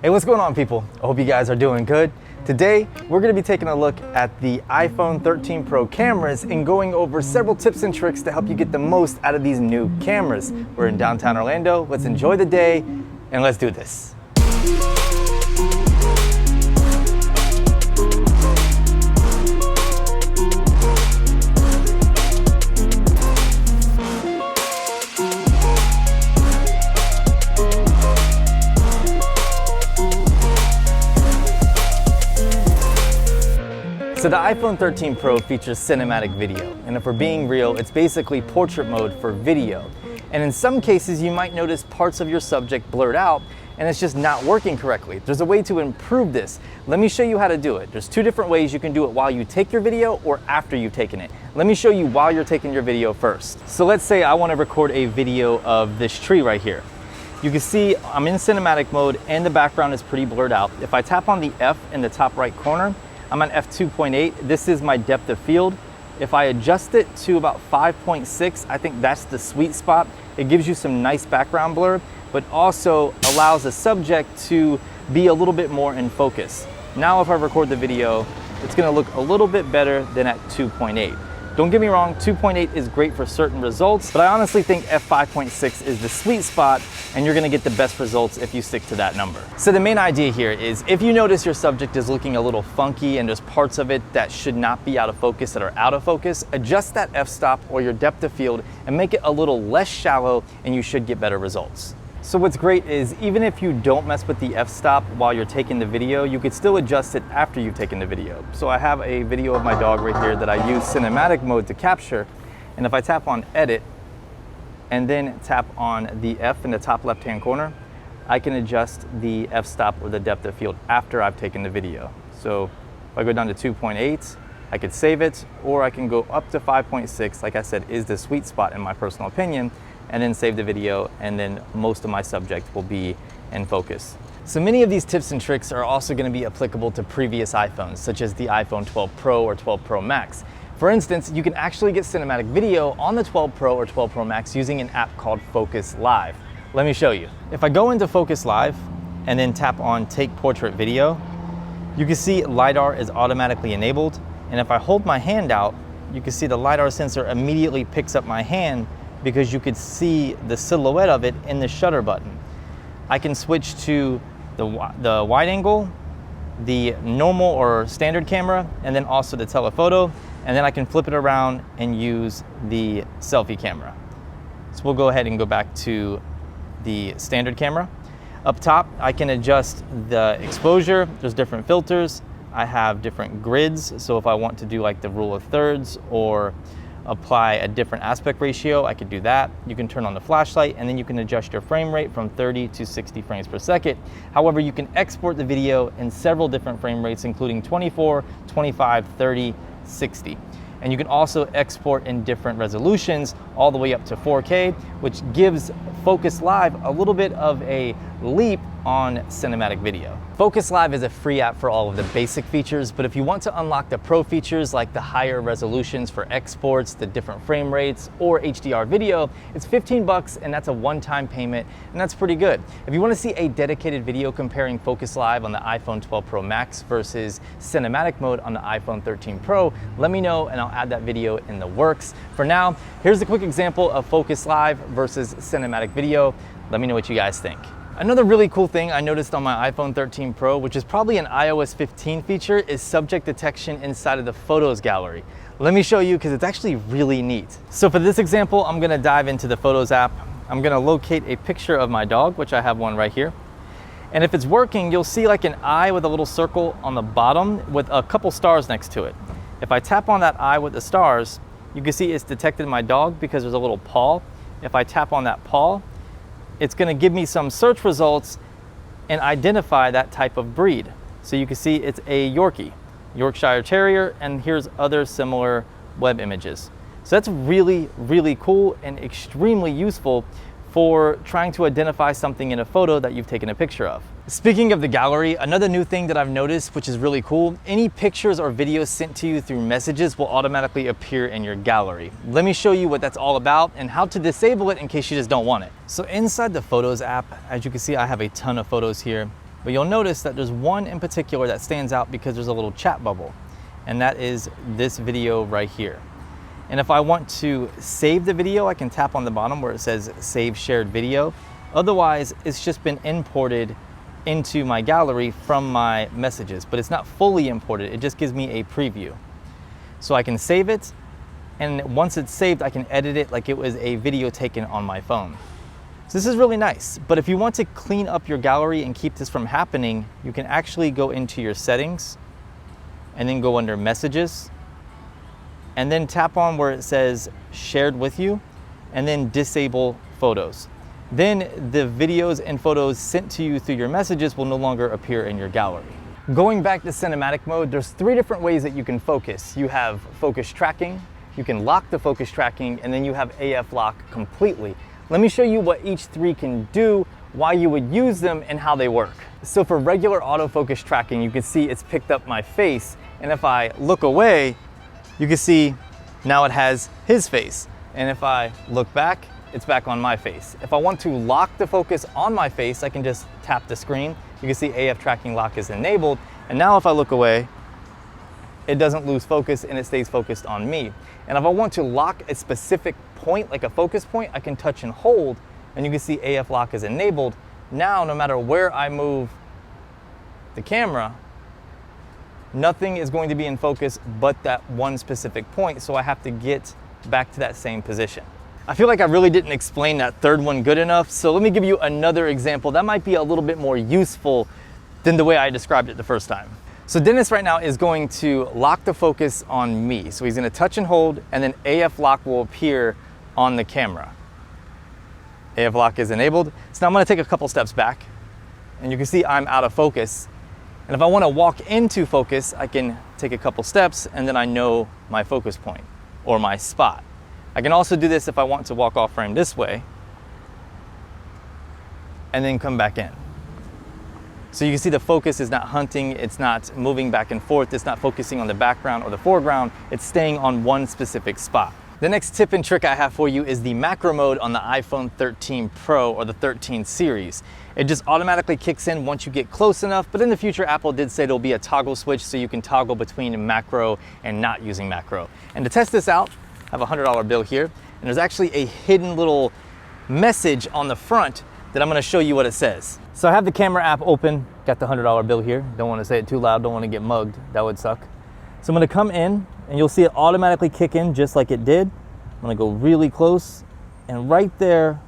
Hey, what's going on, people? I hope you guys are doing good. Today, we're gonna be taking a look at the iPhone 13 Pro cameras and going over several tips and tricks to help you get the most out of these new cameras. We're in downtown Orlando. Let's enjoy the day and let's do this. So the iPhone 13 Pro features cinematic video, and if we're being real, it's basically portrait mode for video. And in some cases, you might notice parts of your subject blurred out, and it's just not working correctly. There's a way to improve this. Let me show you how to do it. There's two different ways you can do it while you take your video or after you've taken it. Let me show you while you're taking your video first. So let's say I want to record a video of this tree right here. You can see I'm in cinematic mode and the background is pretty blurred out. If I tap on the F in the top right corner, I'm on f2.8. This is my depth of field. If I adjust it to about 5.6, I think that's the sweet spot. It gives you some nice background blur, but also allows the subject to be a little bit more in focus. Now, if I record the video, it's gonna look a little bit better than at 2.8. Don't get me wrong, 2.8 is great for certain results, but I honestly think f5.6 is the sweet spot, and you're gonna get the best results if you stick to that number. So the main idea here is if you notice your subject is looking a little funky and there's parts of it that should not be out of focus that are out of focus, adjust that f-stop or your depth of field and make it a little less shallow, and you should get better results. So what's great is even if you don't mess with the f-stop while you're taking the video, you could still adjust it after you've taken the video. So I have a video of my dog right here that I use cinematic mode to capture. And if I tap on edit and then tap on the F in the top left-hand corner, I can adjust the f-stop or the depth of field after I've taken the video. So if I go down to 2.8, I could save it, or I can go up to 5.6, like I said, is the sweet spot in my personal opinion, and then save the video, and then most of my subject will be in focus. So many of these tips and tricks are also going to be applicable to previous iPhones, such as the iPhone 12 Pro or 12 Pro Max. For instance, you can actually get cinematic video on the 12 Pro or 12 Pro Max using an app called Focos Live. Let me show you. If I go into Focos Live and then tap on Take Portrait Video, you can see LiDAR is automatically enabled. And if I hold my hand out, you can see the LiDAR sensor immediately picks up my hand because you could see the silhouette of it in the shutter button. I can switch to the wide angle, the normal or standard camera, and then also the telephoto, and then I can flip it around and use the selfie camera. So we'll go ahead and go back to the standard camera. Up top, I can adjust the exposure. There's different filters. I have different grids, so if I want to do like the rule of thirds or apply a different aspect ratio, I could do that. You can turn on the flashlight, and then you can adjust your frame rate from 30 to 60 frames per second. However, you can export the video in several different frame rates, including 24, 25, 30, 60. And you can also export in different resolutions, all the way up to 4K, which gives Focos Live a little bit of a leap on cinematic video. Focos Live is a free app for all of the basic features, but if you want to unlock the pro features like the higher resolutions for exports, the different frame rates, or HDR video, it's 15 bucks, and that's a one-time payment, and that's pretty good. If you want to see a dedicated video comparing Focos Live on the iPhone 12 Pro Max versus cinematic mode on the iPhone 13 Pro, let me know and I'll add that video in the works. For now, here's a quick example of Focos Live versus cinematic video. Let me know what you guys think. Another really cool thing I noticed on my iPhone 13 Pro, which is probably an iOS 15 feature, is subject detection inside of the Photos gallery. Let me show you because it's actually really neat. So for this example, I'm gonna dive into the Photos app. I'm gonna locate a picture of my dog, which I have one right here. And if it's working, you'll see like an eye with a little circle on the bottom with a couple stars next to it. If I tap on that eye with the stars, you can see it's detected my dog because there's a little paw. If I tap on that paw, it's gonna give me some search results and identify that type of breed. So you can see it's a Yorkie, Yorkshire Terrier, and here's other similar web images. So that's really, really cool and extremely useful for trying to identify something in a photo that you've taken a picture of. Speaking of the gallery, another new thing that I've noticed, which is really cool, any pictures or videos sent to you through messages will automatically appear in your gallery. Let me show you what that's all about and how to disable it in case you just don't want it. So inside the Photos app, as you can see, I have a ton of photos here. But you'll notice that there's one in particular that stands out because there's a little chat bubble, and that is this video right here. And if I want to save the video, I can tap on the bottom where it says Save Shared Video. Otherwise, it's just been imported into my gallery from my messages, but it's not fully imported. It just gives me a preview. So I can save it, and once it's saved, I can edit it like it was a video taken on my phone. So this is really nice, but if you want to clean up your gallery and keep this from happening, you can actually go into your settings and then go under messages and then tap on where it says shared with you and then disable photos. Then the videos and photos sent to you through your messages will no longer appear in your gallery. Going back to cinematic mode, there's 3 different ways that you can focus. You have focus tracking, you can lock the focus tracking, and then you have AF lock completely. Let me show you what each 3 can do, why you would use them, and how they work. So for regular autofocus tracking, you can see it's picked up my face, and if I look away, you can see now it has his face. And if I look back, it's back on my face. If I want to lock the focus on my face, I can just tap the screen. You can see AF tracking lock is enabled. And now if I look away, it doesn't lose focus and it stays focused on me. And if I want to lock a specific point, like a focus point, I can touch and hold, and you can see AF lock is enabled. Now, no matter where I move the camera, nothing is going to be in focus but that one specific point, so I have to get back to that same position. I feel like I really didn't explain that third one good enough, so let me give you another example that might be a little bit more useful than the way I described it the first time. So Dennis right now is going to lock the focus on me. So he's going to touch and hold, and then AF lock will appear on the camera. AF lock is enabled. So now I'm going to take a couple steps back, and you can see I'm out of focus. And if I want to walk into focus, I can take a couple steps, and then I know my focus point or my spot. I can also do this if I want to walk off frame this way and then come back in. So you can see the focus is not hunting, it's not moving back and forth, it's not focusing on the background or the foreground, it's staying on one specific spot. The next tip and trick I have for you is the macro mode on the iPhone 13 Pro or the 13 series. It just automatically kicks in once you get close enough, but in the future Apple did say there'll be a toggle switch so you can toggle between macro and not using macro. And to test this out, I have a $100 bill here, and there's actually a hidden little message on the front that I'm going to show you what it says. So I have the camera app open, got the $100 bill here. Don't want to say it too loud, don't want to get mugged, that would suck. So I'm going to come in, and you'll see it automatically kick in just like it did. I'm going to go really close, and right there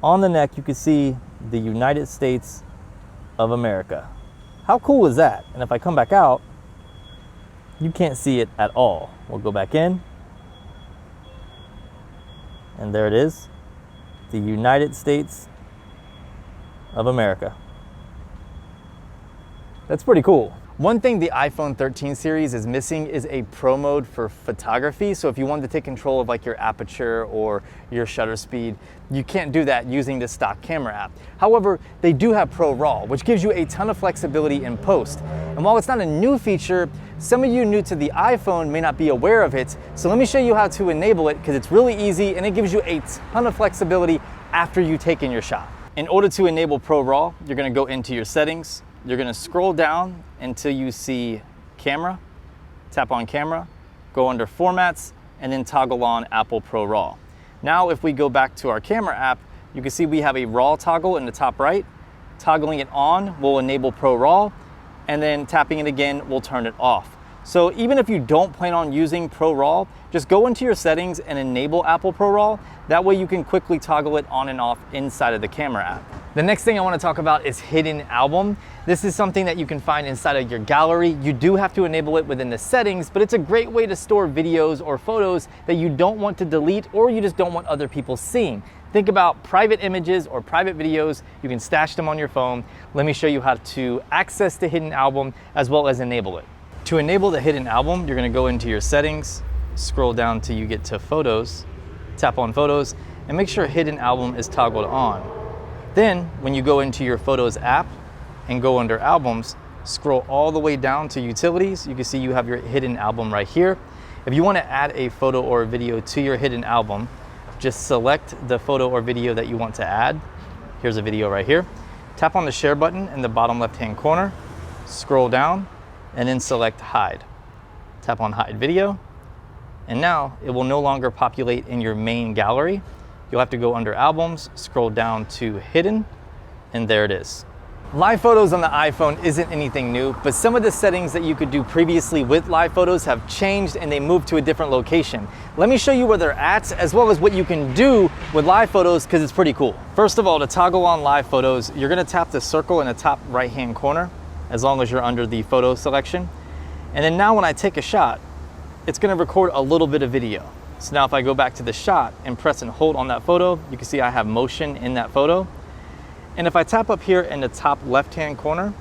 on the neck you can see the United States of America. How cool is that? And if I come back out, you can't see it at all. We'll go back in, and there it is, the United States of America. That's pretty cool. One thing the iPhone 13 series is missing is a pro mode for photography. So if you wanted to take control of like your aperture or your shutter speed, you can't do that using the stock camera app. However, they do have ProRaw, which gives you a ton of flexibility in post. And while it's not a new feature, some of you new to the iPhone may not be aware of it. So let me show you how to enable it, because it's really easy and it gives you a ton of flexibility after you've taken your shot. In order to enable ProRaw, you're gonna go into your settings. You're gonna scroll down until you see camera, tap on camera, go under formats, and then toggle on Apple ProRaw. Now, if we go back to our camera app, you can see we have a RAW toggle in the top right. Toggling it on will enable ProRaw, and then tapping it again will turn it off. So even if you don't plan on using ProRaw, just go into your settings and enable Apple ProRaw. That way you can quickly toggle it on and off inside of the camera app. The next thing I want to talk about is hidden album. This is something that you can find inside of your gallery. You do have to enable it within the settings, but it's a great way to store videos or photos that you don't want to delete or you just don't want other people seeing. Think about private images or private videos. You can stash them on your phone. Let me show you how to access the hidden album as well as enable it. To enable the hidden album, you're gonna go into your settings, scroll down till you get to photos, tap on photos, and make sure hidden album is toggled on. Then, when you go into your Photos app and go under albums, scroll all the way down to utilities. You can see you have your hidden album right here. If you wanna add a photo or a video to your hidden album, just select the photo or video that you want to add. Here's a video right here. Tap on the share button in the bottom left-hand corner, scroll down, and then select hide. Tap on hide video, and now it will no longer populate in your main gallery. You'll have to go under albums, scroll down to hidden, and there it is. Live photos on the iPhone isn't anything new, but some of the settings that you could do previously with live photos have changed and they moved to a different location. Let me show you where they're at, as well as what you can do with live photos, because it's pretty cool. First of all, to toggle on live photos, you're gonna tap the circle in the top right-hand corner, as long as you're under the photo selection. And then now when I take a shot, it's gonna record a little bit of video. So now if I go back to the shot and press and hold on that photo, you can see I have motion in that photo. And if I tap up here in the top left-hand corner,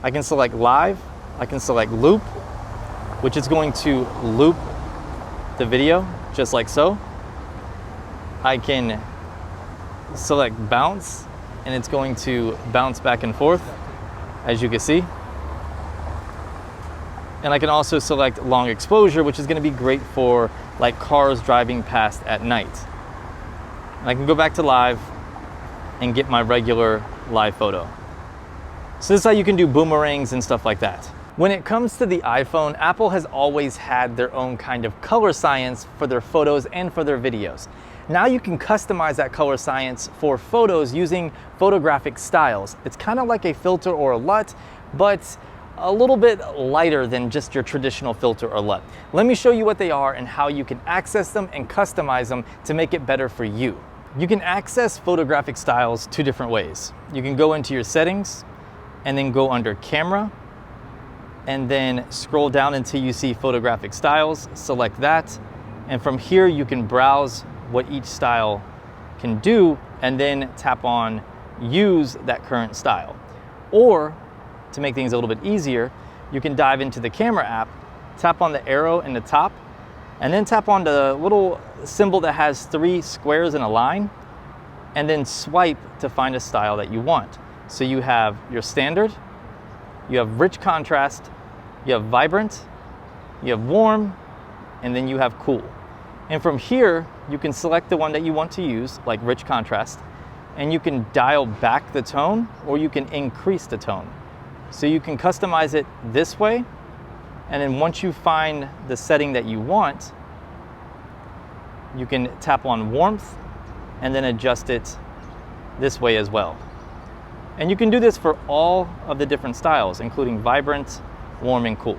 I can select live, I can select loop, which is going to loop the video, just like so. I can select bounce, and it's going to bounce back and forth, as you can see. And I can also select long exposure, which is gonna be great for like cars driving past at night. And I can go back to live and get my regular live photo. So this is how you can do boomerangs and stuff like that. When it comes to the iPhone, Apple has always had their own kind of color science for their photos and for their videos. Now you can customize that color science for photos using Photographic Styles. It's kind of like a filter or a LUT, but a little bit lighter than just your traditional filter or LUT. Let me show you what they are and how you can access them and customize them to make it better for you. You can access Photographic Styles two different ways. You can go into your settings and then go under camera and then scroll down until you see Photographic Styles, select that. And from here you can browse what each style can do and then tap on use that current style. Or to make things a little bit easier, you can dive into the camera app, tap on the arrow in the top, and then tap on the little symbol that has 3 squares in a line, and then swipe to find a style that you want. So you have your standard, you have rich contrast, you have vibrant, you have warm, and then you have cool. And from here, you can select the one that you want to use, like rich contrast, and you can dial back the tone or you can increase the tone. So you can customize it this way, and then once you find the setting that you want, you can tap on warmth and then adjust it this way as well. And you can do this for all of the different styles, including vibrant, warm, and cool.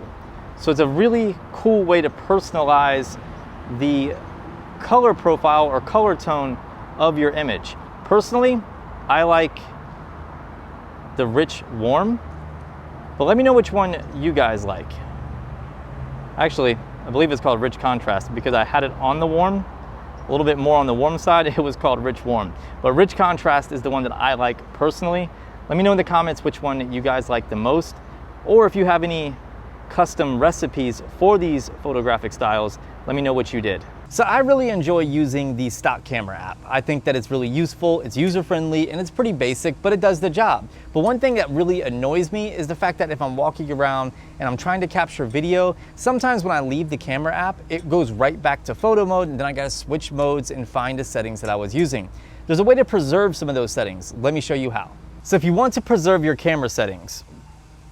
So it's a really cool way to personalize the color profile or color tone of your image. Personally, I like the rich warm, but let me know which one you guys like. Actually, I believe it's called rich contrast because I had it on the warm, a little bit more on the warm side, it was called rich warm. But rich contrast is the one that I like personally. Let me know in the comments which one you guys like the most, or if you have any custom recipes for these photographic styles, let me know what you did. So I really enjoy using the stock camera app. I think that it's really useful, it's user-friendly, and it's pretty basic, but it does the job. But one thing that really annoys me is the fact that if I'm walking around and I'm trying to capture video, sometimes when I leave the camera app, it goes right back to photo mode, and then I gotta switch modes and find the settings that I was using. There's a way to preserve some of those settings. Let me show you how. So if you want to preserve your camera settings,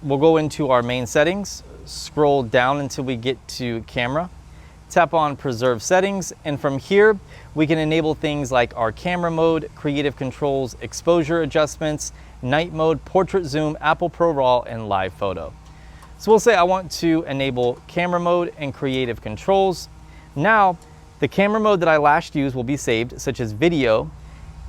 we'll go into our main settings, scroll down until we get to camera, tap on preserve settings, and from here we can enable things like our camera mode, creative controls, exposure adjustments, night mode, portrait zoom, Apple ProRAW, and live photo. So we'll say I want to enable camera mode and creative controls. Now the camera mode that I last used will be saved, such as video,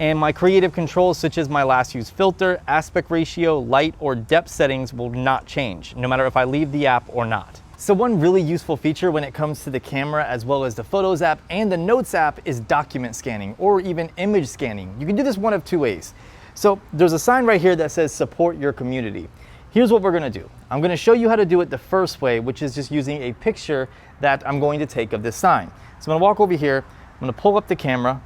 and my creative controls such as my last used filter, aspect ratio, light, or depth settings will not change, no matter if I leave the app or not. So one really useful feature when it comes to the camera as well as the Photos app and the Notes app is document scanning or even image scanning. You can do this one of two ways. So there's a sign right here that says support your community. Here's what we're gonna do. I'm gonna show you how to do it the first way, which is just using a picture that I'm going to take of this sign. So I'm gonna walk over here, I'm gonna pull up the camera,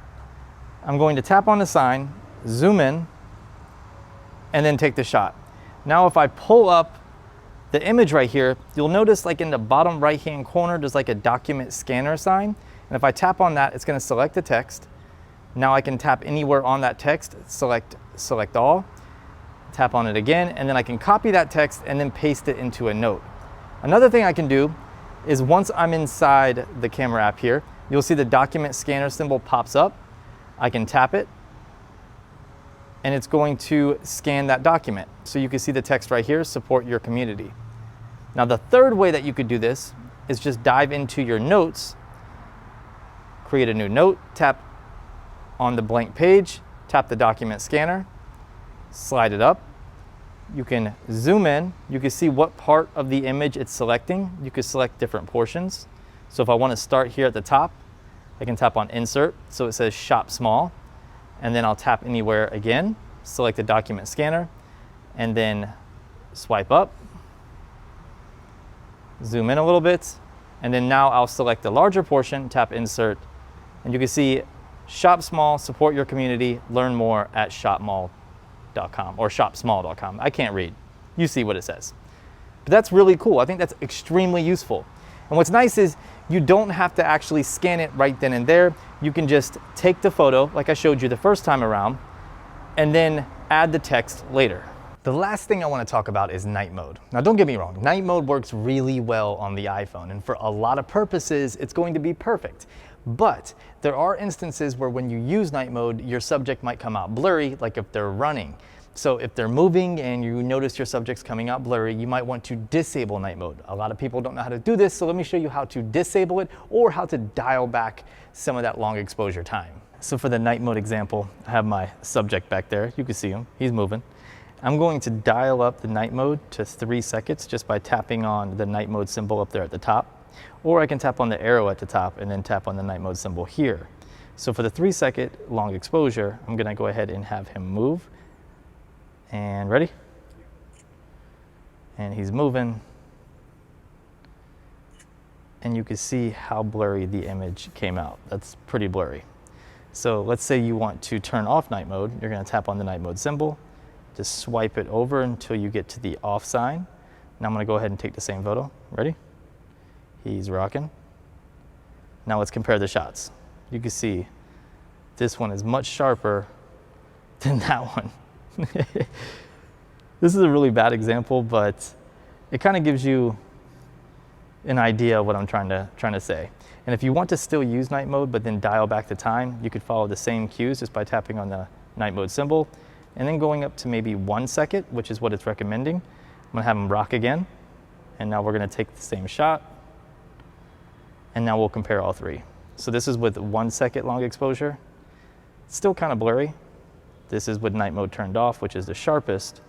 I'm going to tap on the sign, zoom in, and then take the shot. Now if I pull up the image right here, you'll notice like in the bottom right hand corner, there's like a document scanner sign. And if I tap on that, it's gonna select the text. Now I can tap anywhere on that text, select all. tap on it again, and then I can copy that text and then paste it into a note. Another thing I can do is once I'm inside the camera app here, you'll see the document scanner symbol pops up. I can tap it, and it's going to scan that document. So you can see the text right here, support your community. Now the third way that you could do this is just dive into your notes, create a new note, tap on the blank page, tap the document scanner, slide it up. You can zoom in. You can see what part of the image it's selecting. You can select different portions. So if I want to start here at the top, I can tap on insert. So it says shop small, and then I'll tap anywhere again, select the document scanner, and then swipe up, zoom in a little bit, and then now I'll select the larger portion, tap insert, and you can see shop small, support your community, learn more at shopmall.com or shopsmall.com. I can't read. You see what it says. But that's really cool. I think that's extremely useful. And what's nice is you don't have to actually scan it right then and there. You can just take the photo, like I showed you the first time around, and then add the text later. The last thing I want to talk about is night mode. Now don't get me wrong, night mode works really well on the iPhone, and for a lot of purposes, it's going to be perfect. But there are instances where when you use night mode, your subject might come out blurry, like if they're running. So if they're moving and you notice your subject's coming out blurry, you might want to disable night mode. A lot of people don't know how to do this, so let me show you how to disable it or how to dial back some of that long exposure time. So for the night mode example, I have my subject back there. You can see him, he's moving. I'm going to dial up the night mode to 3 seconds just by tapping on the night mode symbol up there at the top. Or I can tap on the arrow at the top and then tap on the night mode symbol here. So for the 3 second long exposure, I'm gonna go ahead and have him move. And ready? And he's moving. And you can see how blurry the image came out. That's pretty blurry. So let's say you want to turn off night mode. You're gonna tap on the night mode symbol, just swipe it over until you get to the off sign. Now I'm gonna go ahead and take the same photo. Ready? He's rocking. Now let's compare the shots. You can see this one is much sharper than that one. This is a really bad example, but it kind of gives you an idea of what I'm trying to say. And if you want to still use night mode, but then dial back the time, you could follow the same cues just by tapping on the night mode symbol and then going up to maybe 1 second, which is what it's recommending. I'm gonna have him rock again. And now we're gonna take the same shot. And now we'll compare all three. So this is with 1 second long exposure. It's still kind of blurry. This is with night mode turned off, which is the sharpest.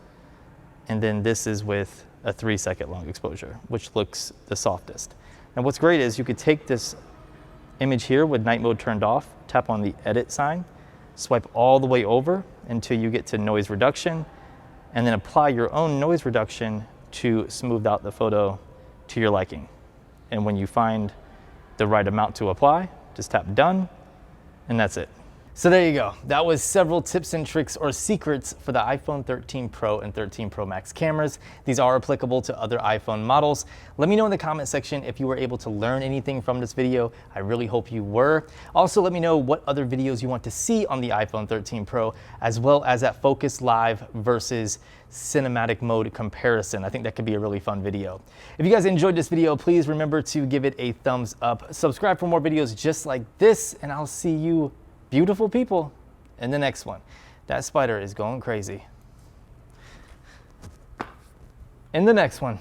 And then this is with a 3 second long exposure, which looks the softest. And what's great is you could take this image here with night mode turned off, tap on the edit sign, swipe all the way over until you get to noise reduction, and then apply your own noise reduction to smooth out the photo to your liking. And when you find the right amount to apply, just tap done, and that's it. So there you go. That was several tips and tricks or secrets for the iPhone 13 Pro and 13 Pro Max cameras. These are applicable to other iPhone models. Let me know in the comment section if you were able to learn anything from this video. I really hope you were. Also, let me know what other videos you want to see on the iPhone 13 Pro, as well as that Focus Live versus cinematic mode comparison. I think that could be a really fun video. If you guys enjoyed this video, please remember to give it a thumbs up. Subscribe for more videos just like this, and I'll see you beautiful people in the next one. That spider is going crazy. In the next one.